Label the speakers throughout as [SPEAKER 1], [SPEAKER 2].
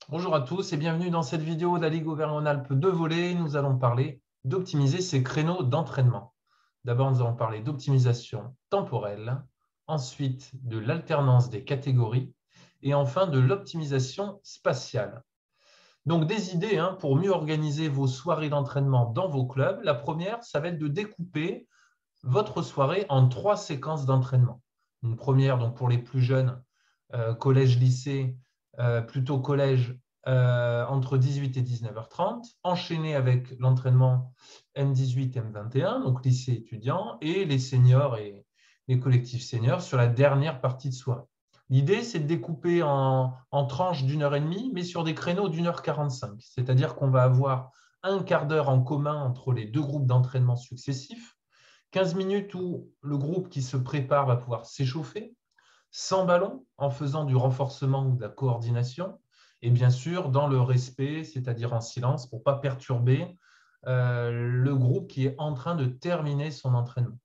[SPEAKER 1] Bonjour à tous et bienvenue dans cette vidéo de la Ligue Auvergne-Rhône-Alpes de volley. Nous allons parler d'optimiser ces créneaux d'entraînement. D'abord, nous allons parler d'optimisation temporelle, ensuite de l'alternance des catégories et enfin de l'optimisation spatiale. Donc des idées pour mieux organiser vos soirées d'entraînement dans vos clubs. La première, ça va être de découper votre soirée en 3 séquences d'entraînement. Une première donc pour les plus jeunes, collège-lycée, plutôt collège entre 18 et 19h30, enchaîné avec l'entraînement M18, M21, donc lycée étudiant, et les seniors et les collectifs seniors sur la dernière partie de soirée. L'idée, c'est de découper en tranches d'1 h 30, mais sur des créneaux d'1 h 45. C'est-à-dire qu'on va avoir un quart d'heure en commun entre les deux groupes d'entraînement successifs, 15 minutes où le groupe qui se prépare va pouvoir s'échauffer, sans ballon, en faisant du renforcement ou de la coordination, et bien sûr dans le respect, c'est-à-dire en silence, pour ne pas perturber le groupe qui est en train de terminer son entraînement.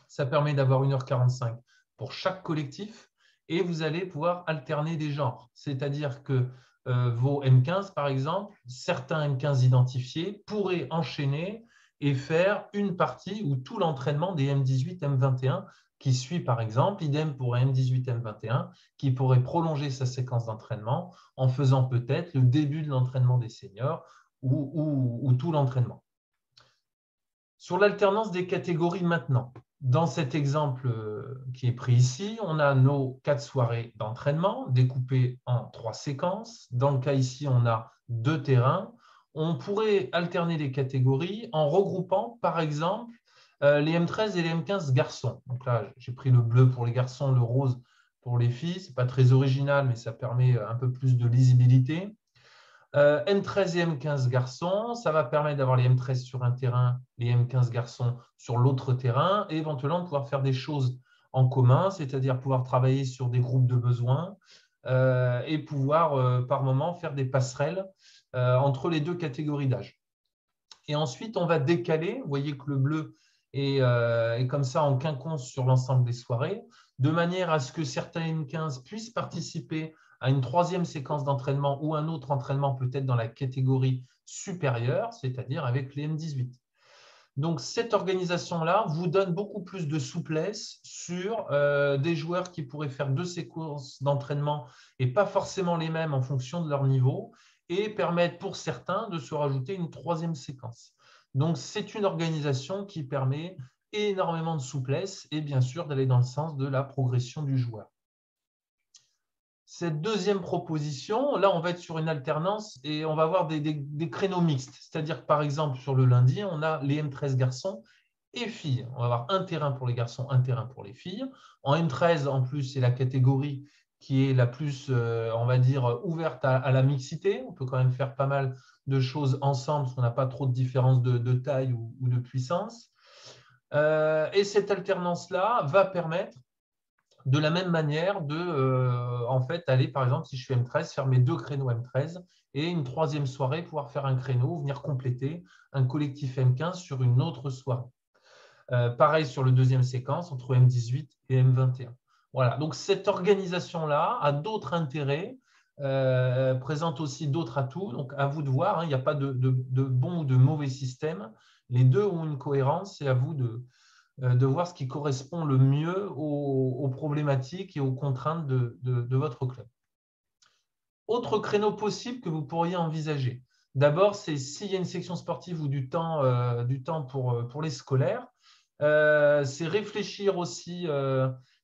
[SPEAKER 1] Ça permet d'avoir 1 h 45 pour chaque collectif et vous allez pouvoir alterner des genres. C'est-à-dire que vos M15, par exemple, certains M15 identifiés pourraient enchaîner et faire une partie ou tout l'entraînement des M18, M21 qui suit, par exemple. Idem pour M18, M21 qui pourrait prolonger sa séquence d'entraînement en faisant peut-être le début de l'entraînement des seniors ou tout l'entraînement. Sur l'alternance des catégories maintenant, dans cet exemple qui est pris ici, on a nos 4 soirées d'entraînement découpées en 3 séquences. Dans le cas ici, on a 2 terrains. On pourrait alterner les catégories en regroupant, par exemple, les M13 et les M15 garçons. Donc là, j'ai pris le bleu pour les garçons, le rose pour les filles. Ce n'est pas très original, mais ça permet un peu plus de lisibilité. M13 et M15 garçons, ça va permettre d'avoir les M13 sur un terrain, les M15 garçons sur l'autre terrain, et éventuellement de pouvoir faire des choses en commun, c'est-à-dire pouvoir travailler sur des groupes de besoins et pouvoir par moment faire des passerelles entre les deux catégories d'âge. Et ensuite, on va décaler, vous voyez que le bleu est comme ça en quinconce sur l'ensemble des soirées, de manière à ce que certains M15 puissent participer à une troisième séquence d'entraînement ou un autre entraînement peut-être dans la catégorie supérieure, c'est-à-dire avec les M18. Donc, cette organisation-là vous donne beaucoup plus de souplesse sur des joueurs qui pourraient faire 2 séquences d'entraînement et pas forcément les mêmes en fonction de leur niveau et permettre pour certains de se rajouter une troisième séquence. Donc, c'est une organisation qui permet énormément de souplesse et bien sûr d'aller dans le sens de la progression du joueur. Cette deuxième proposition, là, on va être sur une alternance et on va avoir des créneaux mixtes. C'est-à-dire que, par exemple, sur le lundi, on a les M13 garçons et filles. On va avoir un terrain pour les garçons, un terrain pour les filles. En M13, en plus, c'est la catégorie qui est la plus, on va dire, ouverte à la mixité. On peut quand même faire pas mal de choses ensemble parce qu'on n'a pas trop de différence de taille ou de puissance. Et cette alternance-là va permettre de la même manière de en fait, aller, par exemple, si je suis M13, faire mes 2 créneaux M13 et une troisième soirée, pouvoir faire un créneau, venir compléter un collectif M15 sur une autre soirée. Pareil sur le deuxième séquence entre M18 et M21. Voilà, donc cette organisation-là a d'autres intérêts, présente aussi d'autres atouts, donc à vous de voir, il n'y a pas de bon ou de mauvais système, les deux ont une cohérence, c'est à vous de voir ce qui correspond le mieux aux problématiques et aux contraintes de votre club. Autre créneau possible que vous pourriez envisager. D'abord, c'est s'il y a une section sportive ou du temps pour les scolaires, c'est réfléchir aussi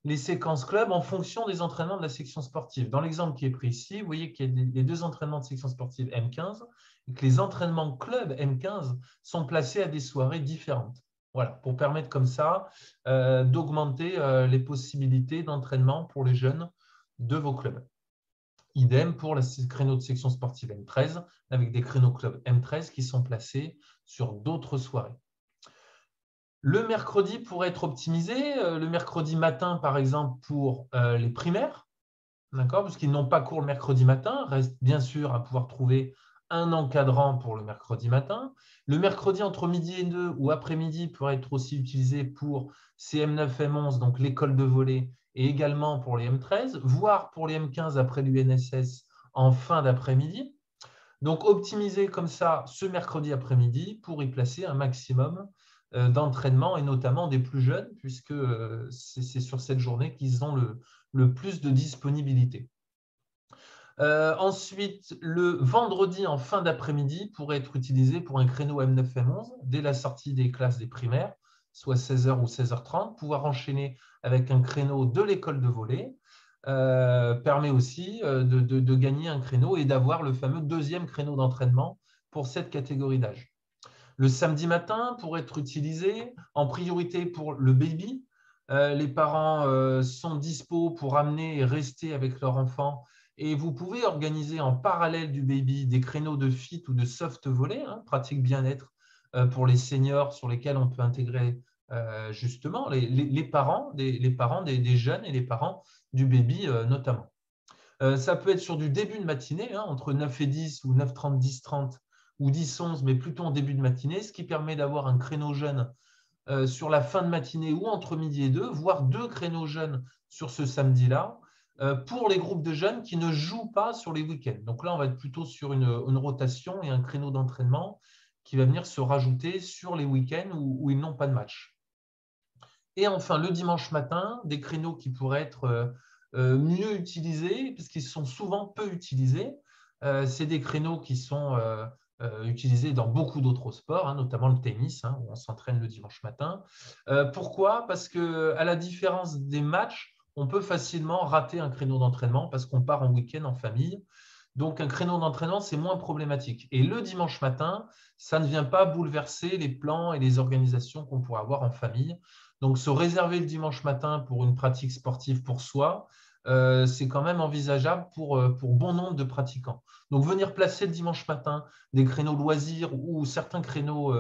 [SPEAKER 1] les séquences club en fonction des entraînements de la section sportive. Dans l'exemple qui est pris ici, vous voyez qu'il y a les 2 entraînements de section sportive M15 et que les entraînements club M15 sont placés à des soirées différentes. Voilà, pour permettre comme ça d'augmenter les possibilités d'entraînement pour les jeunes de vos clubs. Idem pour les créneaux de section sportive M13 avec des créneaux club M13 qui sont placés sur d'autres soirées. Le mercredi pourrait être optimisé, le mercredi matin par exemple pour les primaires, d'accord, parce qu'ils n'ont pas cours le mercredi matin, reste bien sûr à pouvoir trouver un encadrant pour le mercredi matin. Le mercredi entre midi et 2 ou après-midi pourrait être aussi utilisé pour CM9, M11, donc l'école de volley, et également pour les M13, voire pour les M15 après l'UNSS en fin d'après-midi. Donc, optimiser comme ça ce mercredi après-midi pour y placer un maximum d'entraînement et notamment des plus jeunes, puisque c'est sur cette journée qu'ils ont le plus de disponibilité. Ensuite, le vendredi en fin d'après-midi pourrait être utilisé pour un créneau M9, M11 dès la sortie des classes des primaires, soit 16h ou 16h30, pouvoir enchaîner avec un créneau de l'école de volley. Permet aussi de gagner un créneau et d'avoir le fameux deuxième créneau d'entraînement pour cette catégorie d'âge. Le samedi matin pourrait être utilisé en priorité pour le baby. Les parents sont dispo pour amener et rester avec leur enfant et vous pouvez organiser en parallèle du baby des créneaux de fit ou de soft volley, pratique bien-être pour les seniors sur lesquels on peut intégrer justement les parents des jeunes et les parents du baby notamment. Ça peut être sur du début de matinée, entre 9 et 10 ou 9h30, 10h30 ou 10-11, mais plutôt en début de matinée, ce qui permet d'avoir un créneau jeune sur la fin de matinée ou entre midi et 2, voire 2 créneaux jeunes sur ce samedi-là, pour les groupes de jeunes qui ne jouent pas sur les week-ends. Donc là, on va être plutôt sur une rotation et un créneau d'entraînement qui va venir se rajouter sur les week-ends où ils n'ont pas de match. Et enfin, le dimanche matin, des créneaux qui pourraient être mieux utilisés, puisqu'ils sont souvent peu utilisés. C'est des créneaux qui sont utilisés dans beaucoup d'autres sports, notamment le tennis, où on s'entraîne le dimanche matin. Pourquoi? Parce qu'à la différence des matchs, on peut facilement rater un créneau d'entraînement parce qu'on part en week-end en famille. Donc, un créneau d'entraînement, c'est moins problématique. Et le dimanche matin, ça ne vient pas bouleverser les plans et les organisations qu'on pourrait avoir en famille. Donc, se réserver le dimanche matin pour une pratique sportive pour soi, c'est quand même envisageable pour bon nombre de pratiquants. Donc, venir placer le dimanche matin des créneaux loisirs ou certains créneaux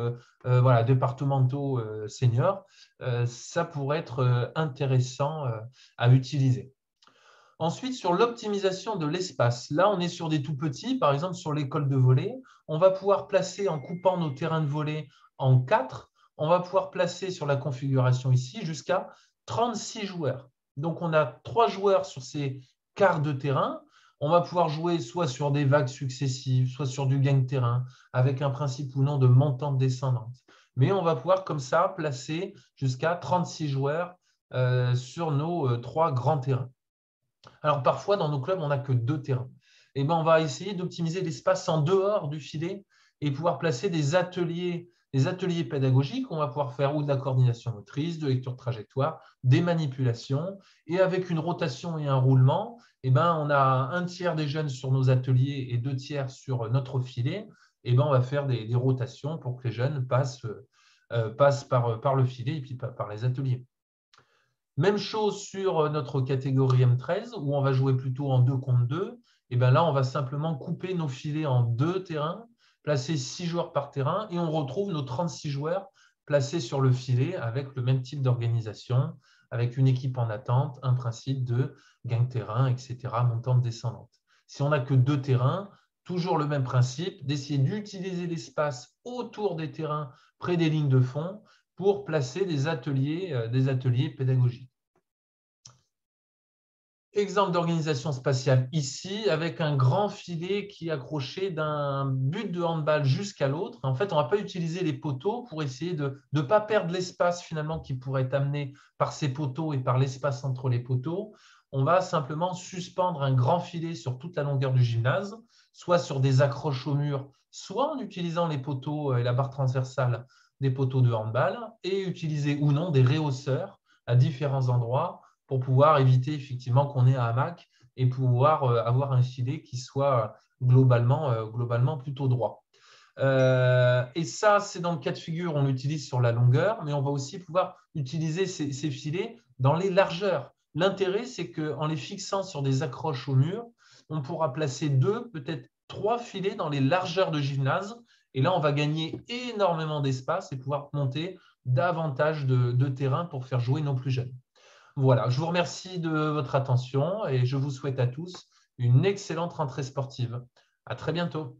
[SPEAKER 1] départementaux seniors, ça pourrait être intéressant à utiliser. Ensuite, sur l'optimisation de l'espace, là, on est sur des tout petits, par exemple sur l'école de volley. On va pouvoir placer, en coupant nos terrains de volley en 4, on va pouvoir placer sur la configuration ici jusqu'à 36 joueurs. Donc, on a 3 joueurs sur ces quarts de terrain. On va pouvoir jouer soit sur des vagues successives, soit sur du gagne-terrain, avec un principe ou non de montante descendante. Mais on va pouvoir comme ça placer jusqu'à 36 joueurs sur nos 3 grands terrains. Alors parfois, dans nos clubs, on n'a que 2 terrains. Et ben, on va essayer d'optimiser l'espace en dehors du filet et pouvoir placer des ateliers pédagogiques. On va pouvoir faire ou de la coordination motrice, de lecture de trajectoire, des manipulations. Et avec une rotation et un roulement, et ben, on a un tiers des jeunes sur nos ateliers et 2 tiers sur notre filet. Et ben, on va faire des rotations pour que les jeunes passent par le filet et puis par les ateliers. Même chose sur notre catégorie M13, où on va jouer plutôt en 2 contre 2. Et bien là, on va simplement couper nos filets en 2 terrains, placer 6 joueurs par terrain, et on retrouve nos 36 joueurs placés sur le filet avec le même type d'organisation, avec une équipe en attente, un principe de gagne-terrain, etc., montante-descendante. Si on n'a que 2 terrains, toujours le même principe, d'essayer d'utiliser l'espace autour des terrains, près des lignes de fond, pour placer des ateliers pédagogiques. Exemple d'organisation spatiale ici, avec un grand filet qui est accroché d'un but de handball jusqu'à l'autre. En fait, on ne va pas utiliser les poteaux pour essayer de ne pas perdre l'espace finalement qui pourrait être amené par ces poteaux et par l'espace entre les poteaux. On va simplement suspendre un grand filet sur toute la longueur du gymnase, soit sur des accroches au mur, soit en utilisant les poteaux et la barre transversale des poteaux de handball, et utiliser ou non des rehausseurs à différents endroits pour pouvoir éviter effectivement qu'on ait un hamac et pouvoir avoir un filet qui soit globalement plutôt droit. Et ça, c'est dans le cas de figure, on l'utilise sur la longueur, mais on va aussi pouvoir utiliser ces filets dans les largeurs. L'intérêt, c'est qu'en les fixant sur des accroches au mur, on pourra placer 2, peut-être 3 filets dans les largeurs de gymnase. Et là, on va gagner énormément d'espace et pouvoir monter davantage de terrain pour faire jouer nos plus jeunes. Voilà, je vous remercie de votre attention et je vous souhaite à tous une excellente rentrée sportive. À très bientôt.